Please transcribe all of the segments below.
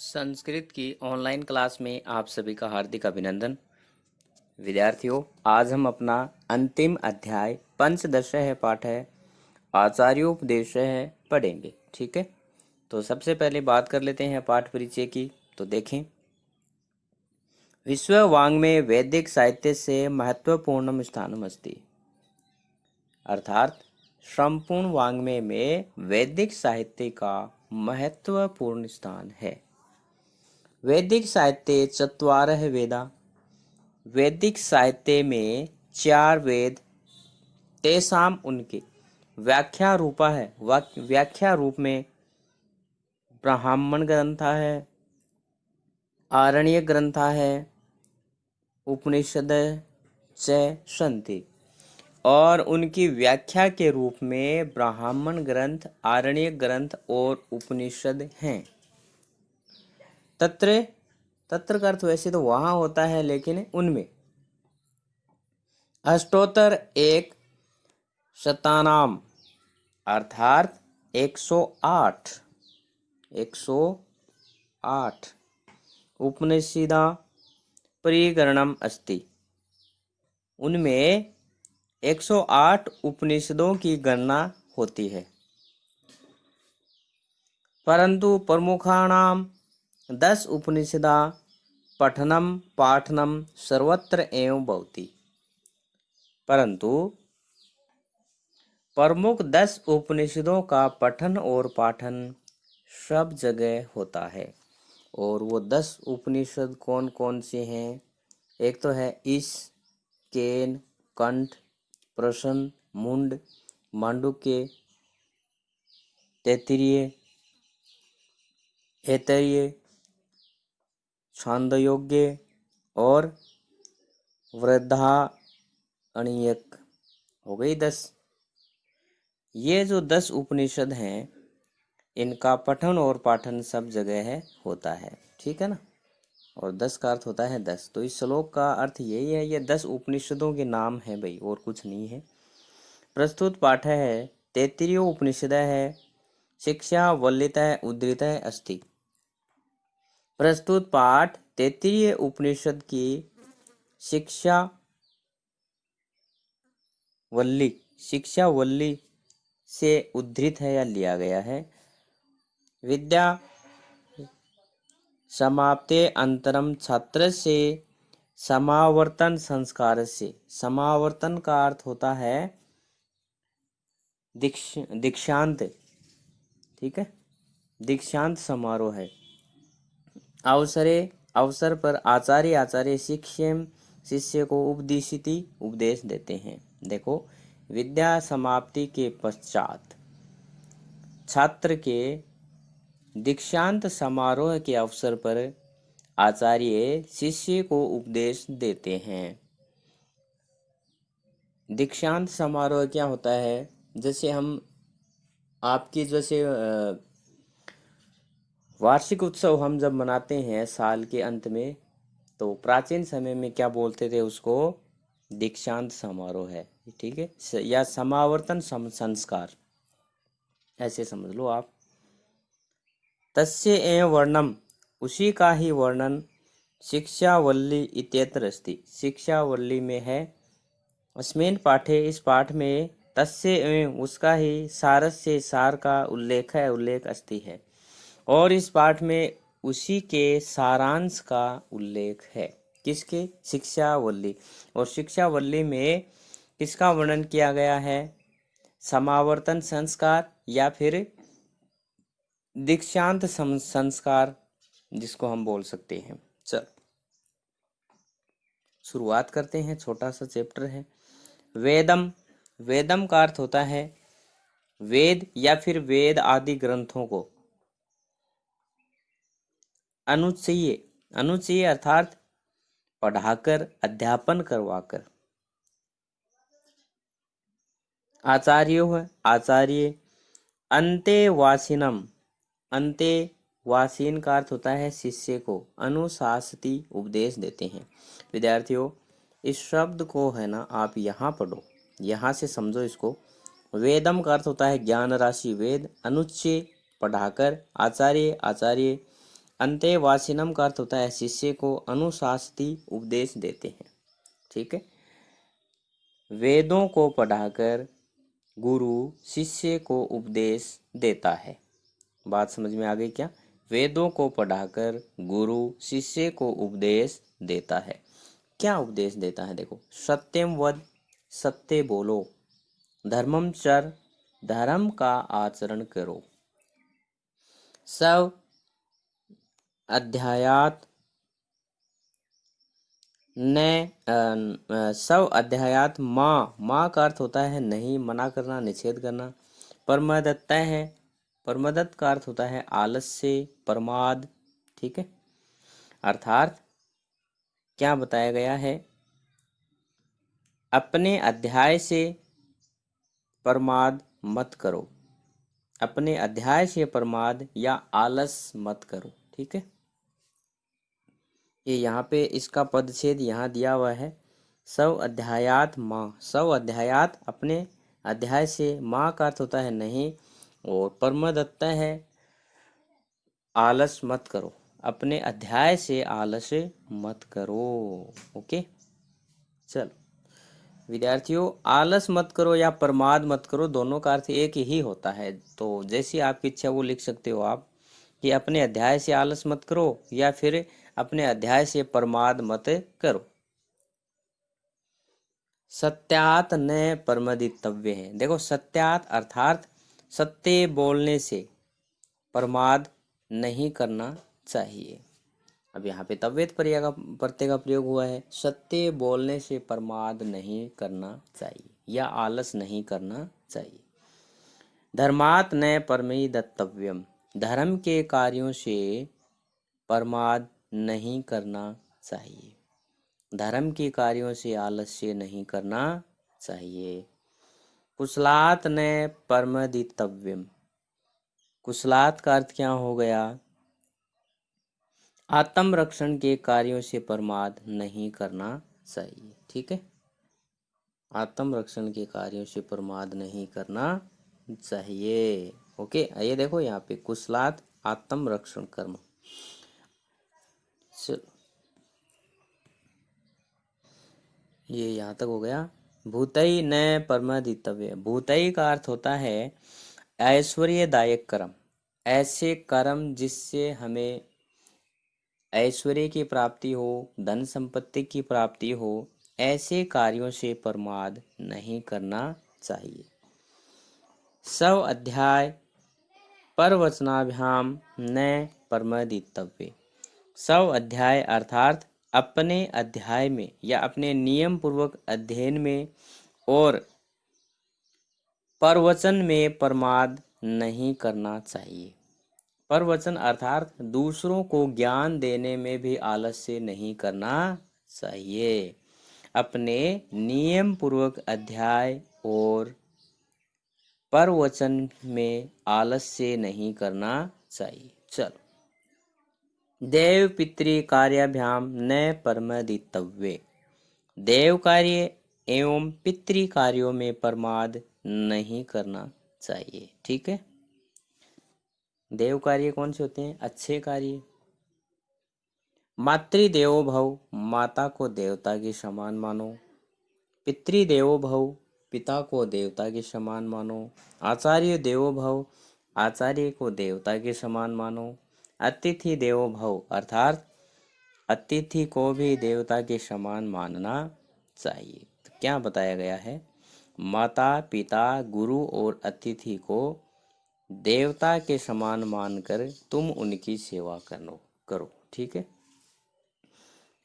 संस्कृत की online class में आप सभी का हार्दिक अभिनंदन। विद्यार्थियों, आज हम अपना अंतिम अध्याय पंचदश पाठ है आचार्योपदेश है पढ़ेंगे। ठीक है, तो सबसे पहले बात कर लेते हैं पाठ परिचय की। तो देखें, विश्व वांग में वैदिक साहित्य से महत्वपूर्ण स्थानम अस्ति, अर्थात संपूर्ण वांग्मय में वैदिक साहित्य का महत्वपूर्ण स्थान है। वैदिक साहित्य चत्वारः वेदा, वैदिक साहित्य में 4 वेद, तेसाम उनके व्याख्या रूपा है। व्याख्या रूप में ब्राह्मण ग्रंथ है, आरण्यक ग्रंथ है, उपनिषद च सन्ति। और उनकी व्याख्या के रूप में ब्राह्मण ग्रंथ, आरण्यक ग्रंथ और उपनिषद हैं। तत्र तत्र का अर्थ वैसे तो वहां होता है, लेकिन उनमें अष्टोत्तर एक शतानाम अर्थात 108 उपनिषदा परिगणनम अस्ति। उनमें 108 उपनिषदों की गणना होती है, परंतु प्रमुखाणाम 10 उपनिषदा पठनम पाठनम सर्वत्र एवं भवति। परंतु प्रमुख 10 उपनिषदों का पठन और पाठन सब जगह होता है। और वो 10 उपनिषद कौन कौन से हैं? एक तो है ईश, केन, कंठ, प्रश्न, मुंड, मांडुक्य, तैत्तिरीय, ऐतरेय, छांदोग्य और बृहदारण्यक। हो गई 10। ये जो 10 उपनिषद हैं, इनका पठन और पाठन सब जगह है होता है। ठीक है ना। और 10 का अर्थ होता है 10। तो इस श्लोक का अर्थ यही है, ये 10 उपनिषदों के नाम है भाई, और कुछ नहीं है। प्रस्तुत पाठ है तैत्तिरीय उपनिषद है, शिक्षा वल्लितः उद्धृतः अस्ति। प्रस्तुत पाठ तैत्तिरीय उपनिषद की शिक्षा वल्ली से उद्धृत है या लिया गया है। विद्या समाप्ते अंतरम छात्र से समावर्तन संस्कार से। समावर्तन का अर्थ होता है दीक्षांत। ठीक है, दीक्षांत समारोह है। अवसर पर आचार्य शिष्य को उपदेश देते हैं। देखो, विद्या समाप्ति के पश्चात छात्र के दीक्षांत समारोह के अवसर पर आचार्य शिष्य को उपदेश देते हैं। दीक्षांत समारोह क्या होता है? जैसे हम आपकी वार्षिक उत्सव हम जब मनाते हैं साल के अंत में, तो प्राचीन समय में क्या बोलते थे उसको? दीक्षांत समारोह है। ठीक है, या समावर्तन संस्कार, ऐसे समझ लो आप। तस्य एवं वर्णम, उसी का ही वर्णन शिक्षावल्ली इत्यत्र अस्ति। शिक्षावल्ली में है। अस्मिन् पाठे, इस पाठ में तस्य एवं उसका ही, सारस्य सार का उल्लेख अस्ति है। और इस पाठ में उसी के सारांश का उल्लेख है। किसके? शिक्षावल्ली। और शिक्षावल्ली में किसका वर्णन किया गया है? समावर्तन संस्कार या फिर दीक्षांत संस्कार, जिसको हम बोल सकते हैं। चल शुरुआत करते हैं। छोटा सा चैप्टर है। वेदम का अर्थ होता है वेद या फिर वेद आदि ग्रंथों को। अनुचय अर्थात पढ़ाकर, अध्यापन करवाकर। आचार्य। अंतेवासीन का अर्थ होता है शिष्य को अनुशासती, उपदेश देते हैं। विद्यार्थियों, इस शब्द को है ना आप यहाँ पढ़ो, यहाँ से समझो इसको। वेदम का अर्थ होता है ज्ञान राशि वेद, अनुच्चय पढ़ाकर, आचार्य अंतेवासिनम का अर्थ होता है शिष्य को अनुशासती उपदेश देते हैं। ठीक है। वेदों को पढ़ाकर गुरु शिष्य को उपदेश देता है। बात समझ में आ गई क्या? वेदों को पढ़ाकर गुरु शिष्य को उपदेश देता है। क्या उपदेश देता है? देखो, सत्यम वद, सत्य बोलो, धर्मम चर, धर्म का आचरण करो, सब अध्यायात सब अध्यायात माँ का अर्थ होता है नहीं, मना करना, निषेध करना। परमदत्त है, परमदत्त का अर्थ होता है आलस्य, प्रमाद। ठीक है। अर्थात क्या बताया गया है? अपने अध्याय से प्रमाद मत करो, अपने अध्याय से प्रमाद या आलस मत करो। ठीक है। ये यहाँ पे इसका पदच्छेद यहाँ दिया हुआ है। सव अध्यायात माँ, सव अध्यायात अपने अध्याय से, माँ का अर्थ होता है नहीं, और परमदत्त है आलस मत करो, अपने अध्याय से आलस मत करो। ओके, चलो विद्यार्थियों, आलस मत करो या प्रमाद मत करो, दोनों का अर्थ एक ही होता है। तो जैसी आपकी इच्छा वो लिख सकते हो आप, कि अपने अध्याय से आलस मत करो या फिर अपने अध्याय से प्रमाद मत करो। सत्यात न प्रमदितव्य है। देखो, सत्यात अर्थात सत्य बोलने से प्रमाद नहीं करना चाहिए। अब यहाँ पे तव्यत प्रत्यय का प्रयोग हुआ है। सत्य बोलने से प्रमाद नहीं करना चाहिए या आलस नहीं करना चाहिए। धर्मात न परमिदत्तव्यम, धर्म के कार्यों से प्रमाद नहीं करना चाहिए, धर्म के कार्यों से आलस्य नहीं करना चाहिए। कुशलात न परमदितव्यम, कुशलात का अर्थ क्या हो गया? आत्मरक्षण के कार्यों से प्रमाद नहीं करना चाहिए। ठीक है। आत्मरक्षण के कार्यों से प्रमाद नहीं करना चाहिए। ओके, ये देखो यहाँ पे कुशलात आत्मरक्षण कर्म। चलो, ये यहाँ तक हो गया। भूतई न परमदितव्य, भूतई का अर्थ होता है ऐश्वर्यदायक कर्म, ऐसे कर्म जिससे हमें ऐश्वर्य की प्राप्ति हो, धन संपत्ति की प्राप्ति हो, ऐसे कार्यों से प्रमाद नहीं करना चाहिए। सव अध्याय परवचनाभ्याम न परमदितव्य, सव अध्याय अर्थात अपने अध्याय में या अपने नियम पूर्वक अध्ययन में और प्रवचन में प्रमाद नहीं करना चाहिए। प्रवचन अर्थात दूसरों को ज्ञान देने में भी आलस्य नहीं करना चाहिए। अपने नियम पूर्वक अध्याय और प्रवचन में आलस्य नहीं करना चाहिए। चलो, देव पितृ कार्याभ्याम न परमदितव्ये, देव कार्य एवं पितृ कार्यों में प्रमाद नहीं करना चाहिए। ठीक है। देव कार्य कौन से होते हैं? अच्छे कार्य। मातृदेवो भव, माता को देवता के समान मानो। पितृदेवो भव, पिता को देवता के समान मानो। आचार्य देवो भव, आचार्य को देवता के समान मानो। अतिथि देवो भव अर्थात अतिथि को भी देवता के समान मानना चाहिए। तो क्या बताया गया है? माता पिता गुरु और अतिथि को देवता के समान मानकर तुम उनकी सेवा करो। ठीक है।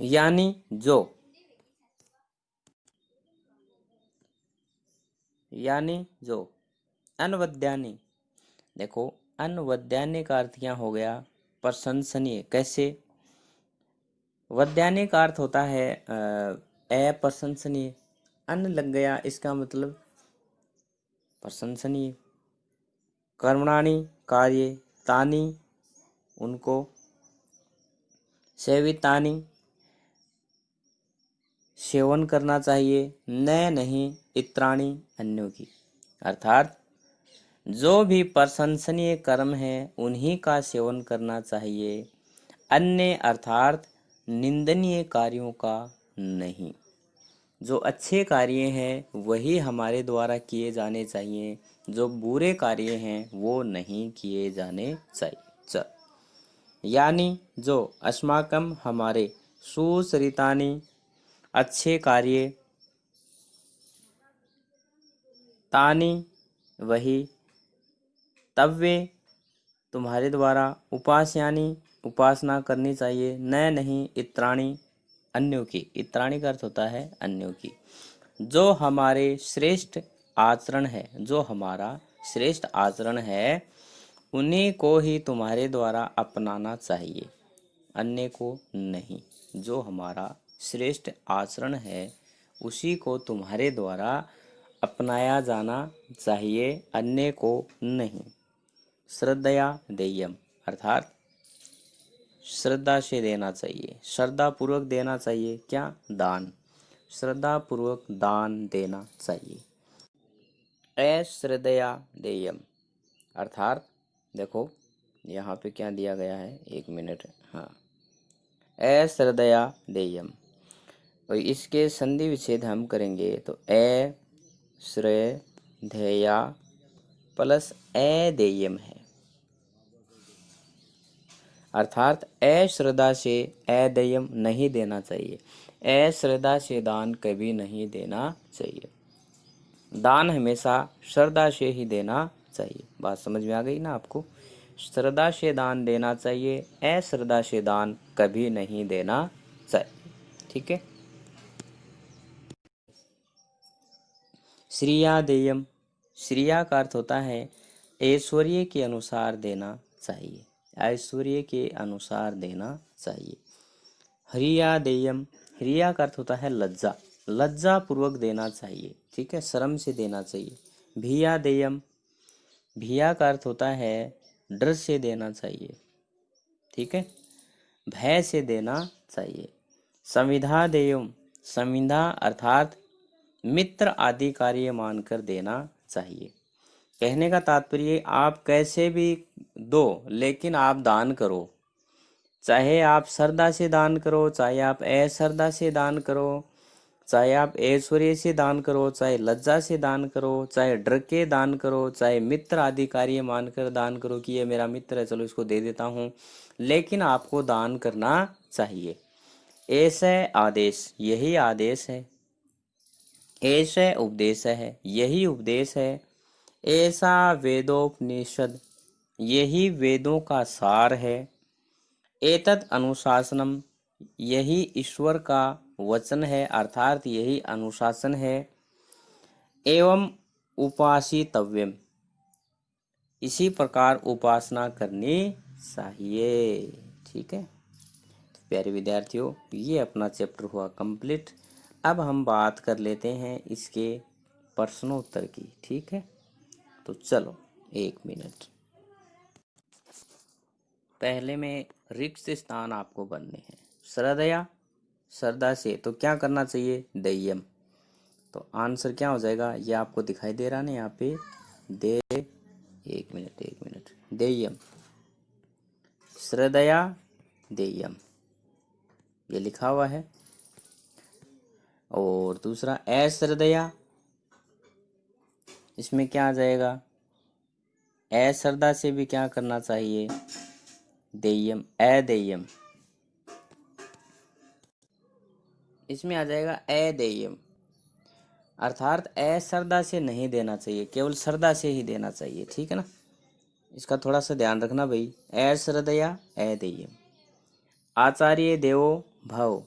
यानी जो अनवद्यानी, देखो अनवद्यानी का अर्थ क्या हो गया? प्रशंसनीय। कैसे? वद्यानी का अर्थ होता है अप्रशंसनीय। अन लग गया, इसका मतलब प्रशंसनीय। कर्मणानि कार्य, तानि उनको, सेवितानि सेवन करना चाहिए, न नहीं, इत्राणी अन्यों की। अर्थात जो भी प्रशंसनीय कर्म है उन्हीं का सेवन करना चाहिए, अन्य अर्थात निंदनीय कार्यों का नहीं। जो अच्छे कार्य हैं वही हमारे द्वारा किए जाने चाहिए, जो बुरे कार्य हैं वो नहीं किए जाने चाहिए। चल, यानी जो अस्माकम हमारे सुचरितानि अच्छे कार्य, तानि वही, तव्य तुम्हारे द्वारा, उपास्यानि उपासना करनी चाहिए, न नहीं, इत्राणी अन्यों की, इत्राणी का अर्थ होता है अन्यों की। जो हमारे श्रेष्ठ आचरण है, जो हमारा श्रेष्ठ आचरण है उन्हीं को ही तुम्हारे द्वारा अपनाना चाहिए, अन्य को नहीं। जो हमारा श्रेष्ठ आचरण है उसी को तुम्हारे द्वारा अपनाया जाना चाहिए, अन्य को नहीं। श्रद्धया देयम अर्थात श्रद्धा से देना चाहिए, श्रद्धा पूर्वक देना चाहिए। क्या? दान। श्रद्धा पूर्वक दान देना चाहिए। अश्रद्धया देयम अर्थात देखो यहाँ पे क्या दिया गया है, एक मिनट। हाँ, अश्रद्धया देयम, और इसके संधि विच्छेद हम करेंगे तो अश्रद्धया प्लस अदेयम है, अर्थात अश्रद्धा से अदेयम नहीं देना चाहिए, अश्रद्धा से दान कभी नहीं देना चाहिए। दान हमेशा श्रद्धा से ही देना चाहिए। बात समझ में आ गई ना आपको? श्रद्धा से दान देना चाहिए, अश्रद्धा से दान कभी नहीं देना चाहिए। ठीक है। श्रिया देयम, श्रिया का अर्थ होता है ऐश्वर्य के अनुसार देना चाहिए, ऐश्वर्य के अनुसार देना चाहिए। ह्रिया देयम, ह्रिया का अर्थ होता है लज्जा, लज्जा पूर्वक देना चाहिए। ठीक है, शर्म से देना चाहिए। भिया देयम, भिया का अर्थ होता है डर से देना चाहिए। ठीक है, भय से देना चाहिए। संविधा देयम, संविधा अर्थात मित्र आदि कार्य मानकर देना चाहिए। कहने का तात्पर्य आप कैसे भी दो लेकिन आप दान करो, चाहे आप श्रद्धा से दान करो, चाहे आप अश्रद्धा से दान करो, चाहे आप ऐश्वर्य से दान करो, चाहे लज्जा से दान करो, चाहे डर के दान करो, चाहे मित्र आदि कार्य मानकर दान करो कि ये मेरा मित्र है चलो इसको दे देता हूँ, लेकिन आपको दान करना चाहिए। ऐसे आदेश, यही आदेश है। ऐसे उपदेश है, यही उपदेश है। ऐसा वेदोपनिषद, यही वेदों का सार है। एतत् अनुशासनम, यही ईश्वर का वचन है, अर्थात यही अनुशासन है। एवं उपासितव्यम, इसी प्रकार उपासना करनी चाहिए। ठीक है, तो प्यारे विद्यार्थियों, ये अपना चैप्टर हुआ कंप्लीट। अब हम बात कर लेते हैं इसके प्रश्नोत्तर की। ठीक है, तो चलो एक मिनट। पहले में रिक्त स्थान आपको बनने हैं। श्रद्धया, श्रद्धा से, तो क्या करना चाहिए? दय्यम। तो आंसर क्या हो जाएगा? ये आपको दिखाई दे रहा ना यहाँ पे, दे, एक मिनट, देयम, श्रद्धया देयम, ये लिखा हुआ है। और दूसरा अश्रद्धया, इसमें क्या आ जाएगा? अश्रद्धा से भी क्या करना चाहिए? देयम, अदेयम, इसमें आ जाएगा अदेयम, अर्थात अश्रद्धा से नहीं देना चाहिए, केवल श्रद्धा से ही देना चाहिए। ठीक है ना, इसका थोड़ा सा ध्यान रखना भाई। अश्रद्धया अदेयम। आचार्य देवो भव,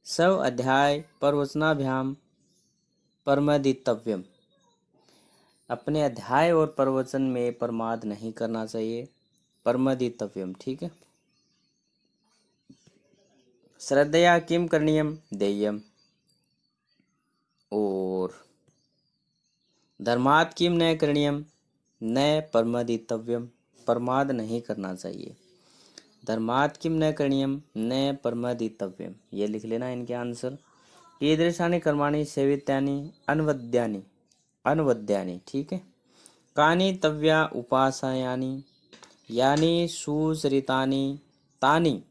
सव अध्याय प्रवचनाभ्याम परमदितव्यम, अपने अध्याय और प्रवचन में प्रमाद नहीं करना चाहिए, परमदितव्यम। ठीक है। श्रद्धया किम करणीयम? देयम। और धर्मात् किम न करणीयम? न परमदितव्यम, प्रमाद नहीं करना चाहिए। धर्मात् किम न करणीयम? न परमदितव्यम, ये लिख लेना इनके आंसर। कीदृशानि कर्माणि सेवित्यानि अनवद्यानि, अनवद्यानि। ठीक है। कानि तव्या उपासयानि, यानि सुचरितानि तानि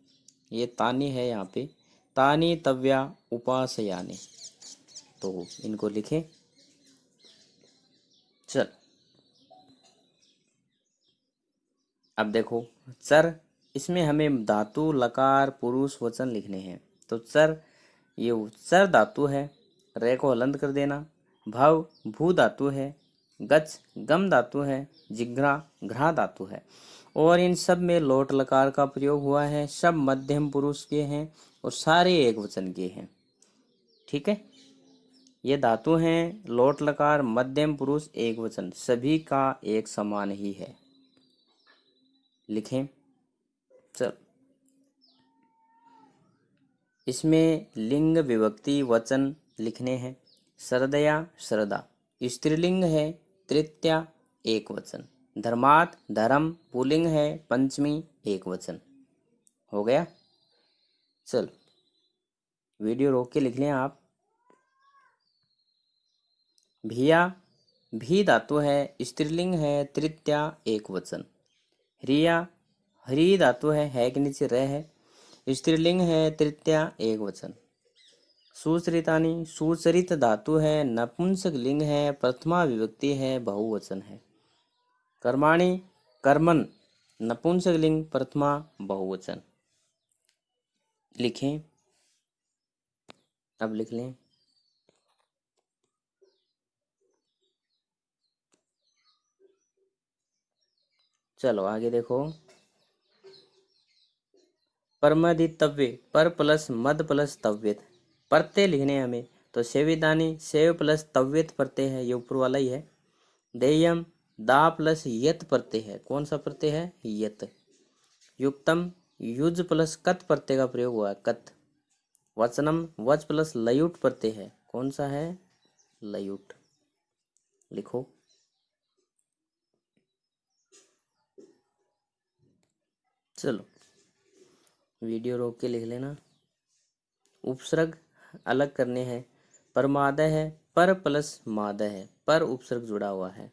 ये तानी है यहाँ पे, तानी तव्या उपासयाने, तो इनको लिखें। चल अब देखो चर, इसमें हमें धातु लकार पुरुष वचन लिखने हैं। तो चर, ये चर धातु है, रे को हलंत कर देना। भव भू धातु है, गच गम धातु है, जिघ्रा घ्रा धातु है, और इन सब में लोट लकार का प्रयोग हुआ है। सब मध्यम पुरुष के हैं और सारे एक वचन के हैं। ठीक है, ये धातु हैं लोट लकार मध्यम पुरुष एक वचन, सभी का एक समान ही है। लिखें। चल इसमें लिंग विभक्ति वचन लिखने हैं। श्रद्धया श्रद्धा स्त्रीलिंग है, तृतीया एक वचन। धर्मात धर्म पुल्लिंग है, पंचमी एक वचन। हो गया। चल वीडियो रोक के लिख लें आप। भिया भी धातु है, स्त्रीलिंग है, तृतीया एक वचन। ह्रिया हरि धातु है के नीचे रह है, स्त्रीलिंग है, तृतीया एक वचन। सुचरितानी सुचरित धातु है, नपुंसक लिंग है, प्रथमा विभक्ति है, बहुवचन है। कर्माणि कर्मन नपुंसक लिंग, प्रथमा बहुवचन। लिखें। अब लिख लें। चलो आगे देखो। परमदितव्य, पर प्लस मद प्लस तव्यत प्रत्यय लिखने हैं हमें। तो सेविदानी सेव प्लस तव्यत प्रत्यय है, ये ऊपर वाला ही है। देयम दा प्लस यत प्रत्यय है, कौन सा प्रत्यय है, यत। युक्तम युज प्लस कत प्रत्यय का प्रयोग हुआ है, कत। वचनम वच प्लस लयुट प्रत्यय है, कौन सा है, लयुट। लिखो। चलो वीडियो रोक के लिख लेना। उपसर्ग अलग करने हैं। परमादय है, पर प्लस मादय है, पर उपसर्ग जुड़ा हुआ है।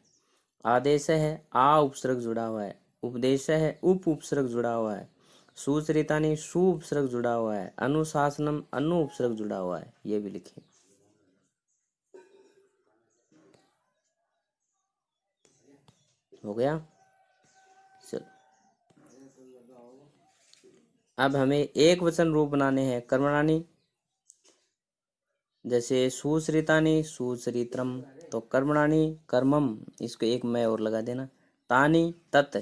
आदेश है, आ उपसर्ग जुड़ा हुआ है। उपदेश है, उप उपसर्ग जुड़ा हुआ है। सुचरितानी सु उपसर्ग जुड़ा हुआ है। अनुशासनम अनु उपसर्ग जुड़ा हुआ है, ये भी लिखें। हो गया। चलो अब हमें एक वचन रूप बनाने हैं। कर्मणानी, जैसे सुश्रितानी सुचरित्रम, तो कर्मणानी कर्मम, इसको एक मैं और लगा देना। तानी तत्,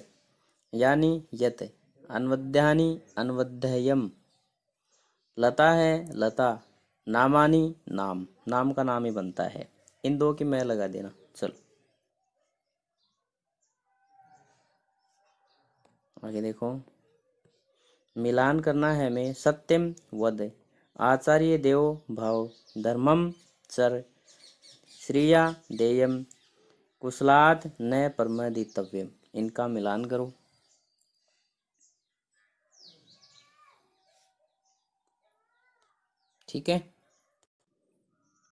यानी यत। अन्वध्यानि अन्वध्ययम, लता है लता, नामानी नाम, नाम का नाम ही बनता है। इन दो की मैं लगा देना। चलो आगे देखो। मिलान करना है हमें। सत्यम वद, आचार्य देवो भव, धर्मम चर, श्रिया देयम, कुशलात् न परमदितव्यम, इनका मिलान करो। ठीक है।